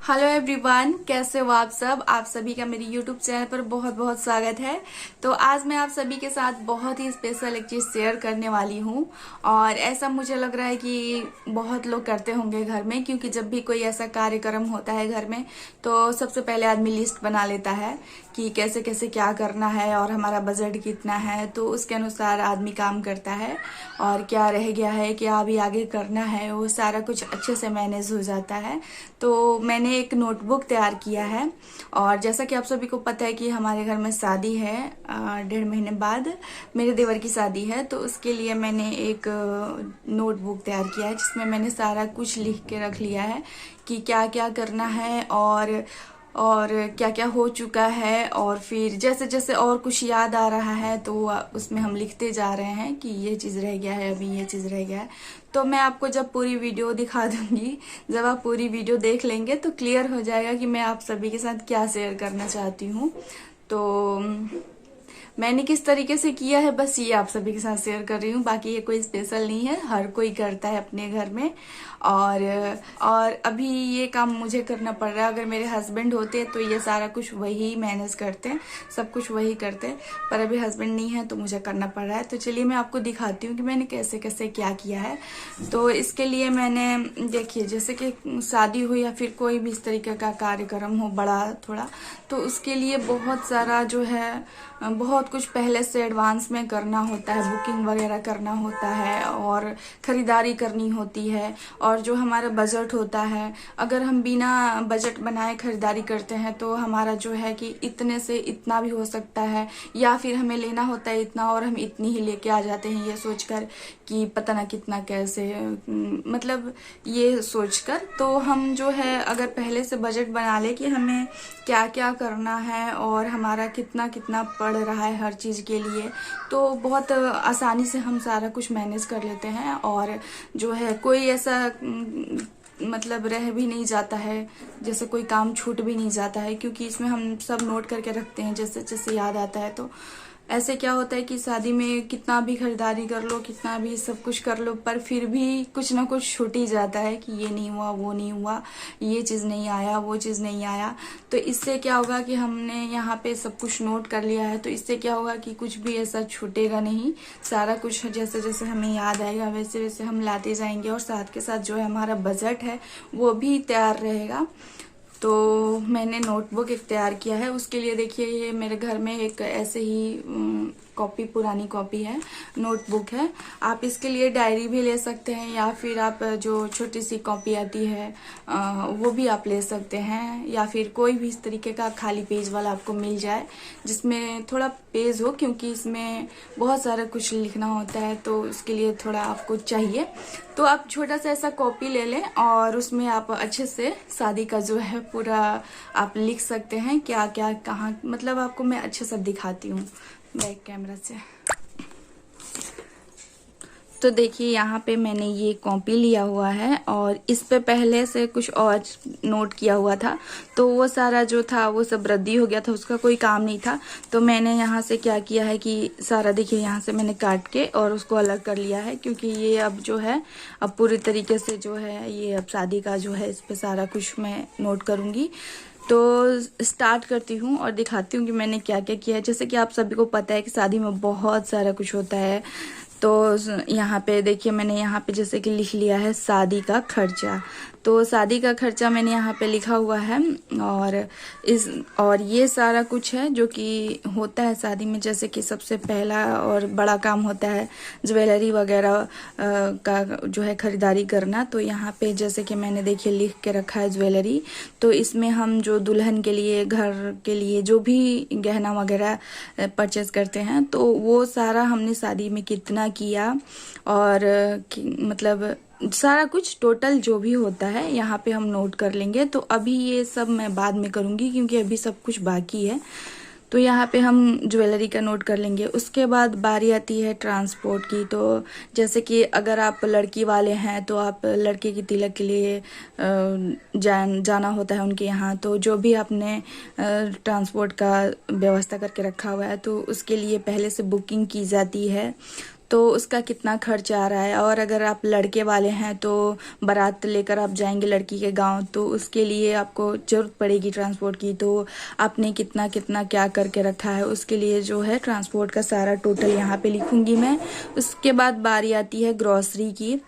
Hello everyone, कैसे हो आप सब। आप सभी का मेरी यूट्यूब चैनल पर बहुत बहुत स्वागत है। तो आज मैं आप सभी के साथ बहुत ही स्पेशल एक चीज़ शेयर करने वाली हूँ। और ऐसा मुझे लग रहा है कि बहुत लोग करते होंगे घर में, क्योंकि जब भी कोई ऐसा कार्यक्रम होता है घर में तो सबसे पहले आदमी लिस्ट बना लेता है कि कैसे कैसे क्या करना है और हमारा बजट कितना है, तो उसके अनुसार आदमी काम करता है। और क्या रह गया है, क्या अभी आगे करना है, वो सारा कुछ अच्छे से मैनेज हो जाता है। तो मैंने एक नोटबुक तैयार किया है। और जैसा कि आप सभी को पता है कि हमारे घर में शादी है, 1.5 महीने बाद मेरे देवर की शादी है। तो उसके लिए मैंने एक नोटबुक तैयार किया है जिसमें मैंने सारा कुछ लिख के रख लिया है कि क्या क्या करना है और क्या क्या हो चुका है। और फिर जैसे जैसे और कुछ याद आ रहा है तो उसमें हम लिखते जा रहे हैं कि ये चीज़ रह गया है, अभी ये चीज़ रह गया है। तो मैं आपको जब पूरी वीडियो दिखा दूंगी, जब आप पूरी वीडियो देख लेंगे तो क्लियर हो जाएगा कि मैं आप सभी के साथ क्या शेयर करना चाहती हूँ। तो मैंने किस तरीके से किया है, बस ये आप सभी के साथ शेयर कर रही हूँ। बाकी ये कोई स्पेशल नहीं है, हर कोई करता है अपने घर में। और अभी ये काम मुझे करना पड़ रहा है। अगर मेरे हस्बैंड होते तो ये सारा कुछ वही मैनेज करते हैं, सब कुछ वही करते हैं, पर अभी हस्बैंड नहीं है तो मुझे करना पड़ रहा है। तो चलिए मैं आपको दिखाती हूँ कि मैंने कैसे कैसे क्या किया है। तो इसके लिए मैंने देखिए, जैसे कि शादी हो या फिर कोई भी इस तरीके का कार्यक्रम हो बड़ा थोड़ा, तो उसके लिए बहुत सारा जो है, बहुत कुछ पहले से एडवांस में करना होता है, बुकिंग वगैरह करना होता है और खरीदारी करनी होती है। और जो हमारा बजट होता है, अगर हम बिना बजट बनाए खरीदारी करते हैं तो हमारा जो है कि इतने से इतना भी हो सकता है, या फिर हमें लेना होता है इतना और हम इतनी ही लेके आ जाते हैं, ये सोचकर कि पता ना कितना कैसे, मतलब ये सोचकर। तो हम जो है अगर पहले से बजट बना ले कि हमें क्या क्या करना है और हमारा कितना कितना पड़ रहा है हर चीज़ के लिए, तो बहुत आसानी से हम सारा कुछ मैनेज कर लेते हैं। और जो है कोई ऐसा मतलब रह भी नहीं जाता है, जैसे कोई काम छूट भी नहीं जाता है, क्योंकि इसमें हम सब नोट करके रखते हैं जैसे जैसे याद आता है। तो ऐसे क्या होता है कि शादी में कितना भी खरीदारी कर लो, कितना भी सब कुछ कर लो, पर फिर भी कुछ ना कुछ छूट ही जाता है कि ये नहीं हुआ, वो नहीं हुआ, ये चीज़ नहीं आया, वो चीज़ नहीं आया। तो इससे क्या होगा कि हमने यहाँ पे सब कुछ नोट कर लिया है, तो इससे क्या होगा कि कुछ भी ऐसा छूटेगा नहीं। सारा कुछ जैसे जैसे हमें याद आएगा वैसे वैसे हम लाते जाएंगे, और साथ के साथ जो है हमारा बजट है वो भी तैयार रहेगा। तो मैंने नोटबुक एक तैयार किया है। उसके लिए देखिए, ये मेरे घर में एक ऐसे ही कॉपी, पुरानी कॉपी है, नोटबुक है। आप इसके लिए डायरी भी ले सकते हैं, या फिर आप जो छोटी सी कॉपी आती है वो भी आप ले सकते हैं, या फिर कोई भी इस तरीके का खाली पेज वाला आपको मिल जाए जिसमें थोड़ा पेज हो, क्योंकि इसमें बहुत सारा कुछ लिखना होता है तो उसके लिए थोड़ा आपको चाहिए। तो आप छोटा सा ऐसा कॉपी ले लें और उसमें आप अच्छे से शादी का जो है पूरा आप लिख सकते हैं, क्या क्या कहाँ, मतलब आपको मैं अच्छे से दिखाती हूँ बैक कैमरा से। तो देखिए, यहाँ पे मैंने ये कॉपी लिया हुआ है और इस पे पहले से कुछ और नोट किया हुआ था, तो वो सारा जो था वो सब रद्दी हो गया था, उसका कोई काम नहीं था। तो मैंने यहाँ से क्या किया है कि सारा देखिए यहाँ से मैंने काट के और उसको अलग कर लिया है, क्योंकि ये अब जो है अब पूरी तरीके से जो है ये अब शादी का जो है इस पे सारा कुछ मैं नोट करूँगी। तो स्टार्ट करती हूँ और दिखाती हूँ कि मैंने क्या क्या किया है। जैसे कि आप सभी को पता है कि शादी में बहुत सारा कुछ होता है। तो यहाँ पे देखिए, मैंने यहाँ पे जैसे कि लिख लिया है शादी का खर्चा। तो शादी का खर्चा मैंने यहाँ पे लिखा हुआ है। और ये सारा कुछ है जो कि होता है शादी में। जैसे कि सबसे पहला और बड़ा काम होता है ज्वेलरी वगैरह का जो है खरीदारी करना। तो यहाँ पे जैसे कि मैंने देखिए लिख के रखा है ज्वेलरी। तो इसमें हम जो दुल्हन के लिए, घर के लिए जो भी गहना वगैरह परचेज करते हैं, तो वो सारा हमने शादी में कितना किया, और मतलब सारा कुछ टोटल जो भी होता है यहाँ पे हम नोट कर लेंगे। तो अभी ये सब मैं बाद में करूँगी क्योंकि अभी सब कुछ बाकी है। तो यहाँ पे हम ज्वेलरी का नोट कर लेंगे। उसके बाद बारी आती है ट्रांसपोर्ट की। तो जैसे कि अगर आप लड़की वाले हैं तो आप लड़के की तिलक के लिए जाना होता है उनके यहाँ, तो जो भी आपने ट्रांसपोर्ट का व्यवस्था करके रखा हुआ है तो उसके लिए पहले से बुकिंग की जाती है। तो उसका कितना खर्च आ रहा है, और अगर आप लड़के वाले हैं तो बारात लेकर आप जाएंगे लड़की के गांव, तो उसके लिए आपको जरूरत पड़ेगी ट्रांसपोर्ट की। तो आपने कितना कितना क्या करके रखा है, उसके लिए जो है ट्रांसपोर्ट का सारा टोटल यहाँ पे लिखूंगी मैं। उसके बाद बारी आती है ग्रॉसरी की।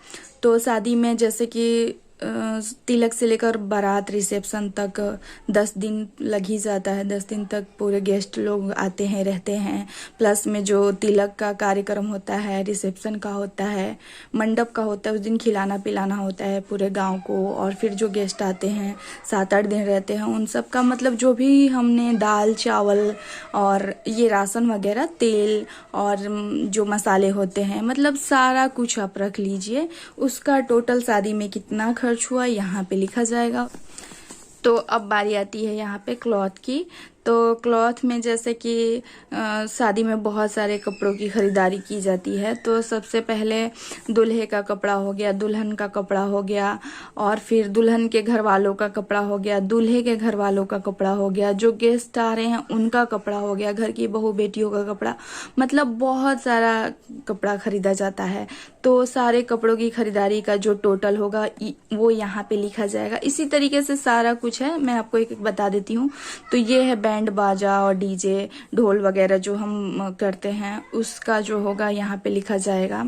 तो शादी में जैसे कि तिलक से लेकर बारात रिसेप्शन तक 10 दिन लग ही जाता है। 10 दिन तक पूरे गेस्ट लोग आते हैं, रहते हैं। प्लस में जो तिलक का कार्यक्रम होता है, रिसेप्शन का होता है, मंडप का होता है, उस दिन खिलाना पिलाना होता है पूरे गांव को। और फिर जो गेस्ट आते हैं 7-8 दिन रहते हैं, उन सब का मतलब जो भी हमने दाल चावल और ये राशन वगैरह, तेल और जो मसाले होते हैं, मतलब सारा कुछ आप रख लीजिए। उसका टोटल शादी में कितना खर्च हुआ यहाँ पे लिखा जाएगा। तो अब बारी आती है यहाँ पे क्लॉथ की। तो क्लॉथ में जैसे कि शादी में बहुत सारे कपड़ों की खरीदारी की जाती है। तो सबसे पहले दूल्हे का कपड़ा हो गया, दुल्हन का कपड़ा हो गया, और फिर दुल्हन के घर वालों का कपड़ा हो गया, दूल्हे के घर वालों का कपड़ा हो गया, जो गेस्ट आ रहे हैं उनका कपड़ा हो गया, घर की बहू बेटियों का कपड़ा, मतलब बहुत सारा कपड़ा खरीदा जाता है। तो सारे कपड़ों की खरीदारी का जो टोटल होगा वो यहाँ पे लिखा जाएगा। इसी तरीके से सारा कुछ है, मैं आपको एक एक बता देती हूँ। तो ये है बैंड बाजा और डीजे ढोल वगैरह जो हम करते हैं, उसका जो होगा यहाँ पे लिखा जाएगा।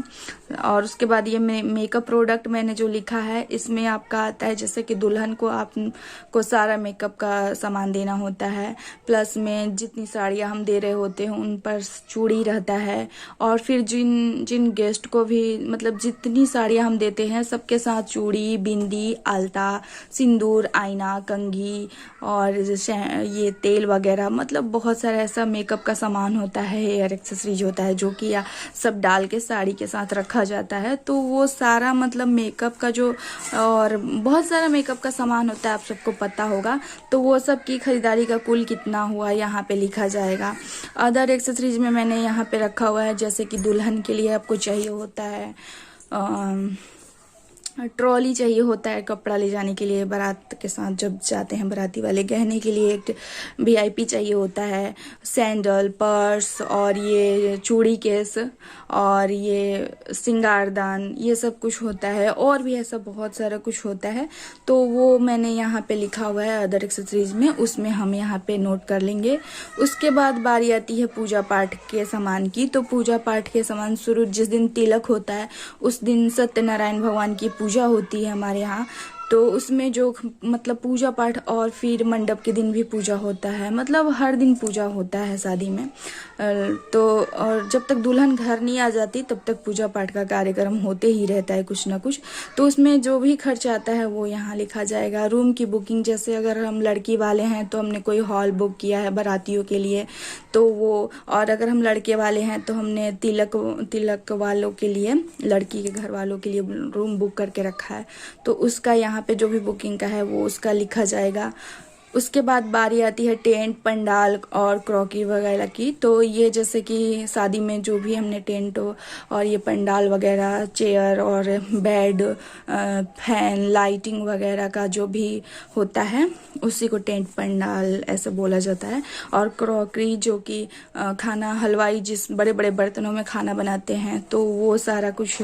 और उसके बाद ये मेकअप प्रोडक्ट मैंने जो लिखा है, इसमें आपका आता है जैसे कि दुल्हन को आपको सारा मेकअप का सामान देना होता है। प्लस में जितनी साड़ियाँ हम दे रहे होते हैं उन पर चूड़ी रहता है। और फिर जिन जिन गेस्ट को भी मतलब जितनी साड़ियाँ हम देते हैं सबके साथ चूड़ी, बिंदी, आलता, सिंदूर, आईना, कंघी और ये तेल वगैरह, मतलब बहुत सारा ऐसा मेकअप का सामान होता है, हेयर एक्सेसरीज होता है जो कि सब डाल के साड़ी के साथ रखा जाता है। तो वो सारा मतलब मेकअप का जो, और बहुत सारा मेकअप का सामान होता है, आप सबको पता होगा। तो वो सब की खरीदारी का कुल कितना हुआ यहाँ पे लिखा जाएगा। अदर एक्सेसरीज में मैंने यहाँ पे रखा हुआ है जैसे कि दुल्हन के लिए आपको चाहिए होता है ट्रॉली चाहिए होता है कपड़ा ले जाने के लिए, बारात के साथ जब जाते हैं बाराती वाले। गहने के लिए एक VIP चाहिए होता है, सैंडल, पर्स और ये चूड़ी केस और ये सिंगारदान, ये सब कुछ होता है। और भी ऐसा बहुत सारा कुछ होता है। तो वो मैंने यहाँ पे लिखा हुआ है अदर एक्सेसरीज में, उसमें हम यहाँ पे नोट कर लेंगे। उसके बाद बारी आती है पूजा पाठ के सामान की। तो पूजा पाठ के सामान शुरू जिस दिन तिलक होता है उस दिन सत्यनारायण भगवान की पूजा होती है हमारे यहाँ। तो उसमें जो मतलब पूजा पाठ, और फिर मंडप के दिन भी पूजा होता है, मतलब हर दिन पूजा होता है शादी में। तो और जब तक दुल्हन घर नहीं आ जाती तब तक पूजा पाठ का कार्यक्रम होते ही रहता है कुछ ना कुछ। तो उसमें जो भी खर्च आता है वो यहाँ लिखा जाएगा। रूम की बुकिंग, जैसे अगर हम लड़की वाले हैं तो हमने कोई हॉल बुक किया है बारातियों के लिए तो वो, और अगर हम लड़के वाले हैं तो हमने तिलक वालों के लिए, लड़की के घर वालों के लिए रूम बुक करके रखा है। तो उसका यहाँ पे जो भी बुकिंग का है वो उसका लिखा जाएगा। उसके बाद बारी आती है टेंट, पंडाल और क्रॉकरी वगैरह की। तो ये जैसे कि शादी में जो भी हमने टेंट और ये पंडाल वगैरह, चेयर और बेड, फैन, लाइटिंग वगैरह का जो भी होता है उसी को टेंट पंडाल ऐसे बोला जाता है। और क्रॉकरी जो कि खाना, हलवाई जिस बड़े बड़े बर्तनों में खाना बनाते हैं तो वो सारा कुछ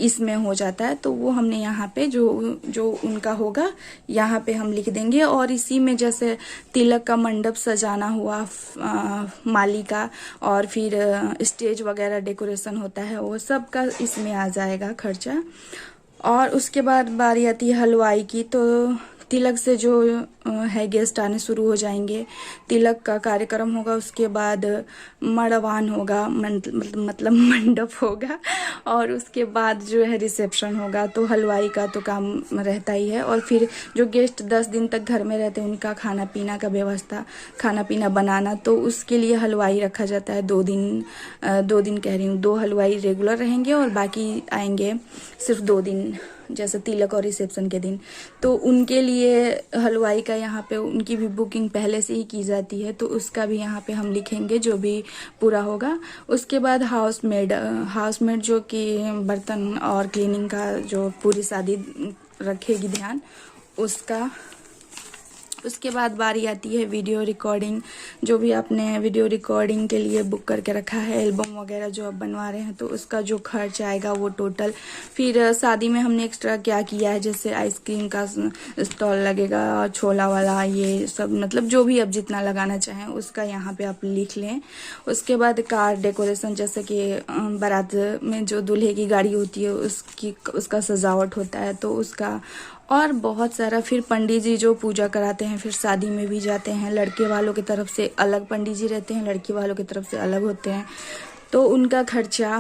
इसमें हो जाता है। तो वो हमने यहाँ पे जो उनका होगा यहाँ पे हम लिख देंगे। और इसी में जैसे तिलक का मंडप सजाना हुआ, माली का, और फिर स्टेज वगैरह डेकोरेशन होता है, वो सब का इसमें आ जाएगा खर्चा। और उसके बाद बारी आती है हलवाई की। तो तिलक से जो है गेस्ट आने शुरू हो जाएंगे, तिलक का कार्यक्रम होगा, उसके बाद मड़वान होगा, मतलब मंडप होगा, और उसके बाद जो है रिसेप्शन होगा। तो हलवाई का तो काम रहता ही है। और फिर जो गेस्ट 10 दिन तक घर में रहते हैं उनका खाना पीना का व्यवस्था, खाना पीना बनाना, तो उसके लिए हलवाई रखा जाता है 2 दिन कह रही हूँ, 2 हलवाई रेगुलर रहेंगे और बाकी आएंगे सिर्फ 2 दिन, जैसे तिलक और रिसेप्शन के दिन। तो उनके लिए हलवाई का यहाँ पे उनकी भी बुकिंग पहले से ही की जाती है, तो उसका भी यहाँ पे हम लिखेंगे जो भी पूरा होगा। उसके बाद हाउसमेड जो कि बर्तन और क्लीनिंग का जो पूरी शादी रखेगी ध्यान, उसका उसके बाद बारी आती है वीडियो रिकॉर्डिंग। जो भी आपने वीडियो रिकॉर्डिंग के लिए बुक करके रखा है, एल्बम वगैरह जो आप बनवा रहे हैं, तो उसका जो खर्च आएगा वो टोटल। फिर शादी में हमने एक्स्ट्रा क्या किया है, जैसे आइसक्रीम का स्टॉल लगेगा, छोला वाला, ये सब मतलब जो भी आप जितना लगाना चाहें उसका यहाँ पे आप लिख लें। उसके बाद कार डेकोरेशन, जैसे कि बारात में जो दूल्हे की गाड़ी होती है उसका सजावट होता है, तो उसका और बहुत सारा। फिर पंडित जी जो पूजा कराते हैं, फिर शादी में भी जाते हैं, लड़के वालों की तरफ से अलग पंडित जी रहते हैं, लड़की वालों की तरफ से अलग होते हैं, तो उनका खर्चा।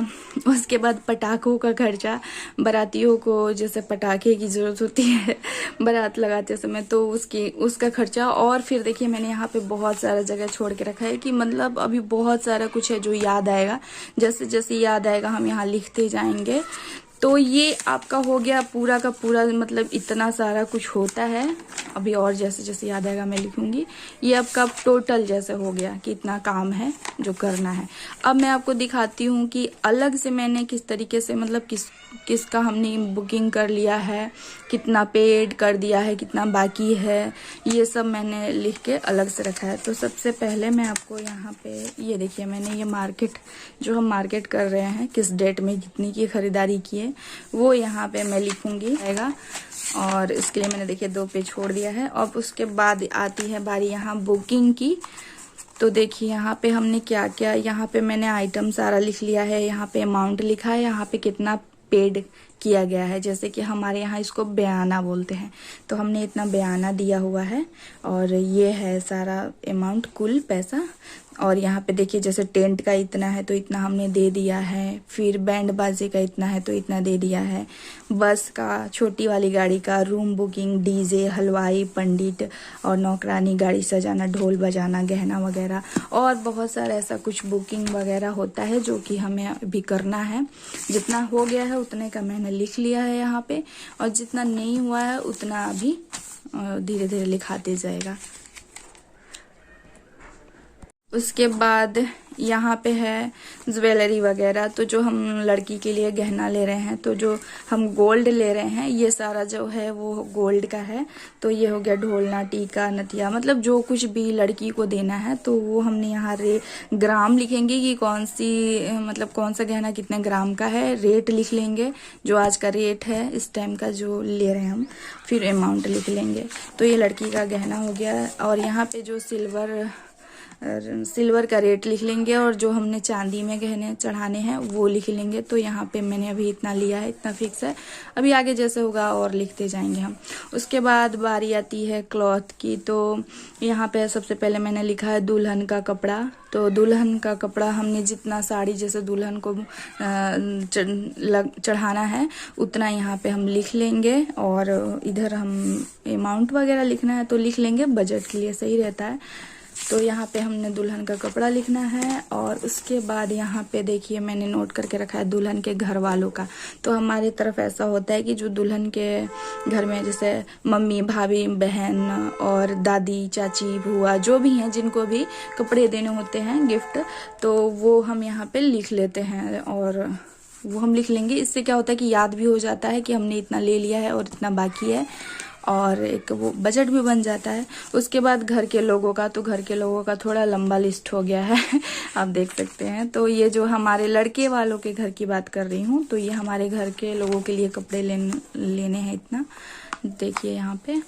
उसके बाद पटाखों का खर्चा, बारातियों को जैसे पटाखे की ज़रूरत होती है बारात लगाते समय, तो उसका खर्चा। और फिर देखिए मैंने यहाँ पे बहुत सारा जगह छोड़ के रखा है कि मतलब अभी बहुत सारा कुछ है जो याद आएगा, जैसे जैसे याद आएगा हम यहाँ लिखते जाएंगे। तो ये आपका हो गया पूरा का पूरा, मतलब इतना सारा कुछ होता है। अभी और जैसे जैसे याद आएगा मैं लिखूंगी। ये आपका टोटल जैसे हो गया कि इतना काम है जो करना है। अब मैं आपको दिखाती हूँ कि अलग से मैंने किस तरीके से, मतलब किसका हमने बुकिंग कर लिया है, कितना पेड कर दिया है, कितना बाकी है, ये सब मैंने लिख के अलग से रखा है। तो सबसे पहले मैं आपको यहाँ पे ये देखिए, मैंने ये मार्केट जो हम मार्केट कर रहे हैं, किस डेट में कितनी की खरीदारी की है, वो यहाँ पे मैं लिखूंगी आएगा। और इसके लिए मैंने देखिए 2 पेज छोड़ दिया है। अब उसके बाद आती है बारी यहाँ बुकिंग की। तो देखिए यहाँ पे हमने क्या क्या, यहाँ पे मैंने आइटम सारा लिख लिया है, यहाँ पे अमाउंट लिखा है, यहाँ पे कितना पेड किया गया है, जैसे कि हमारे यहाँ इसको बयाना बोलते हैं, तो हमने इतना बयाना दिया हुआ है। और ये है सारा अमाउंट, कुल पैसा। और यहाँ पे देखिए जैसे टेंट का इतना है तो इतना हमने दे दिया है, फिर बैंड बाजे का इतना है तो इतना दे दिया है, बस का, छोटी वाली गाड़ी का, रूम बुकिंग, डीजे, हलवाई, पंडित और नौकरानी, गाड़ी सजाना, ढोल बजाना, गहना वगैरह, और बहुत सारा ऐसा कुछ बुकिंग वगैरह होता है जो कि हमें अभी करना है। जितना हो गया है उतने का मैंने लिख लिया है यहाँ पे, और जितना नहीं हुआ है उतना अभी धीरे धीरे लिखाते जाएगा। उसके बाद यहाँ पे है ज्वेलरी वगैरह। तो जो हम लड़की के लिए गहना ले रहे हैं, तो जो हम गोल्ड ले रहे हैं, ये सारा जो है वो गोल्ड का है। तो ये हो गया ढोलना, टीका, नथिया, मतलब जो कुछ भी लड़की को देना है, तो वो हमने यहाँ ग्राम लिखेंगे कि कौन सी, मतलब कौन सा गहना कितने ग्राम का है, रेट लिख लेंगे जो आज का रेट है इस टाइम का जो ले रहे हैं हम, फिर अमाउंट लिख लेंगे। तो ये लड़की का गहना हो गया। और यहाँ पे जो सिल्वर का रेट लिख लेंगे, और जो हमने चांदी में गहने चढ़ाने हैं वो लिख लेंगे। तो यहाँ पे मैंने अभी इतना लिया है, इतना फिक्स है, अभी आगे जैसे होगा और लिखते जाएंगे हम। उसके बाद बारी आती है क्लॉथ की। तो यहाँ पे सबसे पहले मैंने लिखा है दुल्हन का कपड़ा। तो दुल्हन का कपड़ा हमने जितना साड़ी जैसे दुल्हन को चढ़ाना है उतना यहाँ पे हम लिख लेंगे। और इधर हम अमाउंट वगैरह लिखना है तो लिख लेंगे, बजट के लिए सही रहता है। तो यहाँ पे हमने दुल्हन का कपड़ा लिखना है। और उसके बाद यहाँ पे देखिए मैंने नोट करके रखा है दुल्हन के घर वालों का। तो हमारी तरफ ऐसा होता है कि जो दुल्हन के घर में जैसे मम्मी, भाभी, बहन और दादी, चाची, बुआ जो भी हैं, जिनको भी कपड़े देने होते हैं गिफ्ट, तो वो हम यहाँ पे लिख लेते हैं। और वो हम लिख लेंगे, इससे क्या होता है कि याद भी हो जाता है कि हमने इतना ले लिया है और इतना बाकी है, और एक वो बजट भी बन जाता है। उसके बाद घर के लोगों का, तो घर के लोगों का थोड़ा लंबा लिस्ट हो गया है आप देख सकते हैं। तो ये जो हमारे लड़के वालों के घर की बात कर रही हूँ, तो ये हमारे घर के लोगों के लिए कपड़े लेने हैं इतना, देखिए यहाँ पे।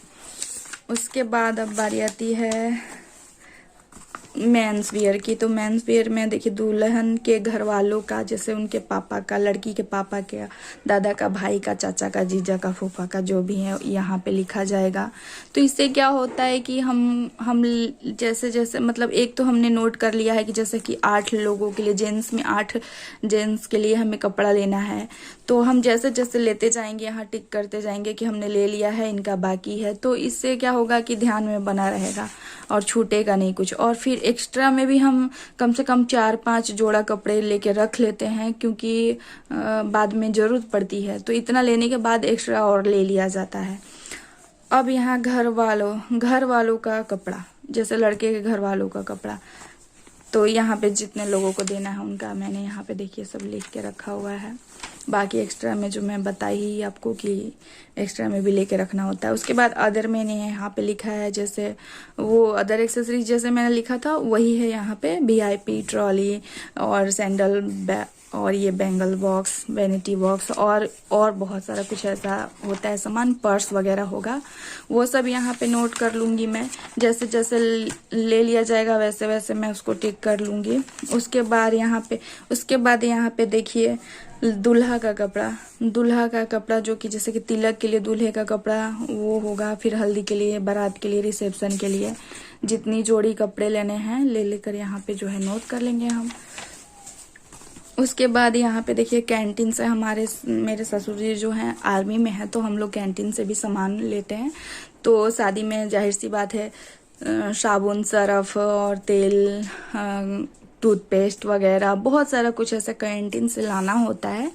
उसके बाद अब बारी आती है मेंस वियर की। तो मेंस वियर में देखिए दुल्हन के घर वालों का, जैसे उनके पापा का, लड़की के पापा के, दादा का, भाई का, चाचा का, जीजा का, फूफा का, जो भी है यहाँ पे लिखा जाएगा। तो इससे क्या होता है कि हम जैसे जैसे, मतलब एक तो हमने नोट कर लिया है कि जैसे कि 8 लोगों के लिए, जेंट्स में 8 जेंट्स के लिए हमें कपड़ा लेना है, तो हम जैसे जैसे लेते जाएंगे यहाँ टिक करते जाएंगे कि हमने ले लिया है, इनका बाकी है। तो इससे क्या होगा कि ध्यान में बना रहेगा और छूटेगा नहीं कुछ। और फिर एक्स्ट्रा में भी हम कम से कम 4-5 जोड़ा कपड़े लेके रख लेते हैं, क्योंकि बाद में जरूरत पड़ती है। तो इतना लेने के बाद एक्स्ट्रा और ले लिया जाता है। अब यहाँ घर वालों का कपड़ा, जैसे लड़के के घर वालों का कपड़ा, तो यहाँ पे जितने लोगों को देना है उनका मैंने यहाँ पे देखिए सब लिख के रखा हुआ है। बाकी एक्स्ट्रा में जो मैं बताई ही आपको कि एक्स्ट्रा में भी लेके रखना होता है। उसके बाद अदर मैंने यहाँ पे लिखा है, जैसे वो अदर एक्सेसरीज जैसे मैंने लिखा था वही है यहाँ पे, VIP ट्रॉली और सैंडल और ये बैंगल बॉक्स, वैनिटी बॉक्स और बहुत सारा कुछ ऐसा होता है सामान, पर्स वगैरह होगा, वो सब यहाँ पे नोट कर लूँगी मैं। जैसे जैसे ले लिया जाएगा वैसे वैसे मैं उसको टिक कर लूँगी। उसके बाद यहाँ पे देखिए दूल्हा का कपड़ा जो कि जैसे कि तिलक के लिए दूल्हे का कपड़ा वो होगा, फिर हल्दी के लिए, बारात के लिए, रिसेप्शन के लिए जितनी जोड़ी कपड़े लेने हैं ले लेकर यहाँ पे जो है नोट कर लेंगे हम। उसके बाद यहाँ पे देखिए कैंटीन से मेरे ससुर जी जो हैं आर्मी में हैं, तो हम लोग कैंटीन से भी सामान लेते हैं। तो शादी में जाहिर सी बात है साबुन, सर्फ और तेल, टूथपेस्ट वगैरह बहुत सारा कुछ ऐसा कैंटीन से लाना होता है,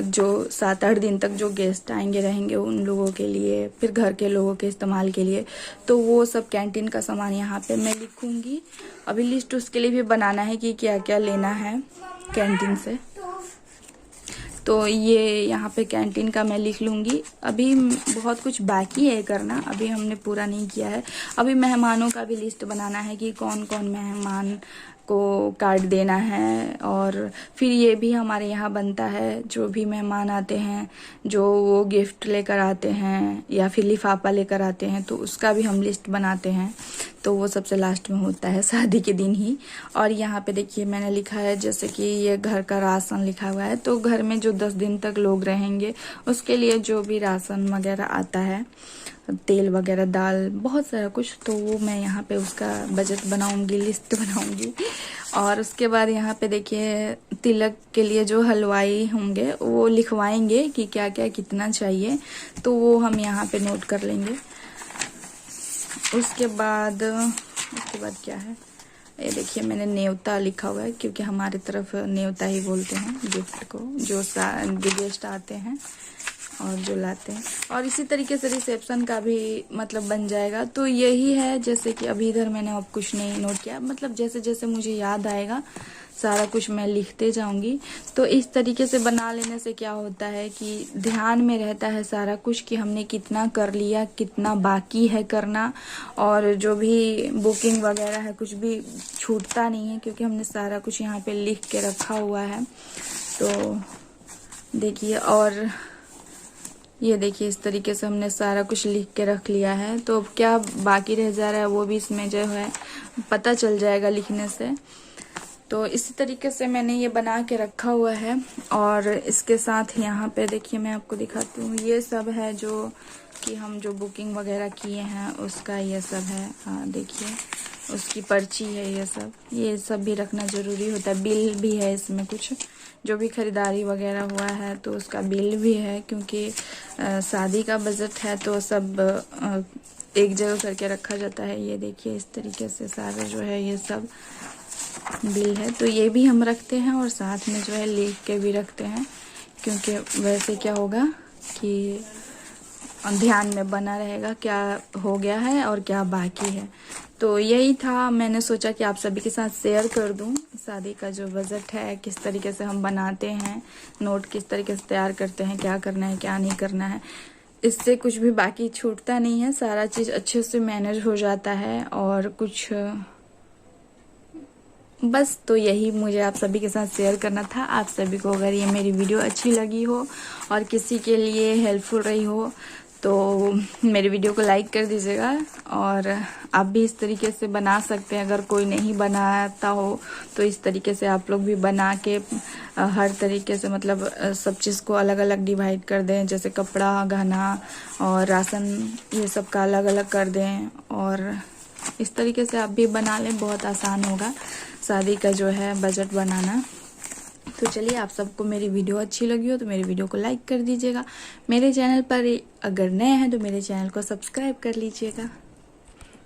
जो 7-8 दिन तक जो गेस्ट आएंगे रहेंगे उन लोगों के लिए, फिर घर के लोगों के इस्तेमाल के लिए। तो वो सब कैंटीन का सामान यहाँ पे मैं लिखूंगी। अभी लिस्ट उसके लिए भी बनाना है कि क्या क्या लेना है कैंटीन से, तो ये यहाँ पे कैंटीन का मैं लिख लूँगी। अभी बहुत कुछ बाकी है करना, अभी हमने पूरा नहीं किया है। अभी मेहमानों का भी लिस्ट बनाना है कि कौन कौन मेहमान को कार्ड देना है, और फिर ये भी हमारे यहाँ बनता है जो भी मेहमान आते हैं जो वो गिफ्ट लेकर आते हैं या फिर लिफाफा लेकर आते हैं, तो उसका भी हम लिस्ट बनाते हैं। तो वो सबसे लास्ट में होता है शादी के दिन ही। और यहाँ पे देखिए मैंने लिखा है जैसे कि ये घर का राशन लिखा हुआ है, तो घर में जो 10 दिन तक लोग रहेंगे उसके लिए जो भी राशन वगैरह आता है, तेल वगैरह, दाल, बहुत सारा कुछ, तो वो मैं यहाँ पे उसका बजट बनाऊंगी, लिस्ट बनाऊंगी। और उसके बाद यहाँ पे देखिए तिलक के लिए जो हलवाई होंगे वो लिखवाएंगे कि क्या क्या कितना चाहिए, तो वो हम यहाँ पे नोट कर लेंगे। उसके बाद क्या है, ये देखिए मैंने न्योता लिखा हुआ है, क्योंकि हमारी तरफ न्योता ही बोलते हैं गिफ्ट को, जो गेस्ट आते हैं और जो लाते हैं। और इसी तरीके से रिसेप्शन का भी मतलब बन जाएगा। तो यही है, जैसे कि अभी इधर मैंने अब कुछ नहीं नोट किया, मतलब जैसे जैसे मुझे याद आएगा सारा कुछ मैं लिखते जाऊंगी। तो इस तरीके से बना लेने से क्या होता है कि ध्यान में रहता है सारा कुछ कि हमने कितना कर लिया, कितना बाकी है करना, और जो भी बुकिंग वगैरह है कुछ भी छूटता नहीं है, क्योंकि हमने सारा कुछ यहाँ पे लिख के रखा हुआ है। तो देखिए, और ये देखिए इस तरीके से हमने सारा कुछ लिख के रख लिया है। तो अब क्या बाकी रह जा रहा है वो भी इसमें जो है पता चल जाएगा लिखने से। तो इसी तरीके से मैंने ये बना के रखा हुआ है। और इसके साथ यहाँ पे देखिए मैं आपको दिखाती हूँ, ये सब है जो कि हम जो बुकिंग वगैरह किए हैं उसका ये सब है। हाँ देखिए उसकी पर्ची है, ये सब भी रखना ज़रूरी होता है। बिल भी है इसमें, कुछ जो भी खरीदारी वगैरह हुआ है तो उसका बिल भी है, क्योंकि शादी का बजट है तो सब एक जगह करके रखा जाता है। ये देखिए इस तरीके से सारा जो है ये सब बिल है, तो ये भी हम रखते हैं और साथ में जो है लिख के भी रखते हैं, क्योंकि वैसे क्या होगा कि ध्यान में बना रहेगा क्या हो गया है और क्या बाकी है। तो यही था, मैंने सोचा कि आप सभी के साथ शेयर कर दूं शादी का जो बजट है, किस तरीके से हम बनाते हैं, नोट किस तरीके से तैयार करते हैं, क्या करना है क्या नहीं करना है। इससे कुछ भी बाकी छूटता नहीं है, सारा चीज़ अच्छे से मैनेज हो जाता है। और कुछ बस, तो यही मुझे आप सभी के साथ शेयर करना था। आप सभी को अगर ये मेरी वीडियो अच्छी लगी हो और किसी के लिए हेल्पफुल रही हो तो मेरी वीडियो को लाइक कर दीजिएगा। और आप भी इस तरीके से बना सकते हैं, अगर कोई नहीं बनाता हो तो इस तरीके से आप लोग भी बना के हर तरीके से मतलब सब चीज़ को अलग अलग डिवाइड कर दें, जैसे कपड़ा, गहना और राशन, ये सब का अलग अलग कर दें। और इस तरीके से आप भी बना लें, बहुत आसान होगा शादी का जो है बजट बनाना। तो चलिए, आप सबको मेरी वीडियो अच्छी लगी हो तो मेरी वीडियो को लाइक कर दीजिएगा। मेरे चैनल पर अगर नए हैं तो मेरे चैनल को सब्सक्राइब कर लीजिएगा।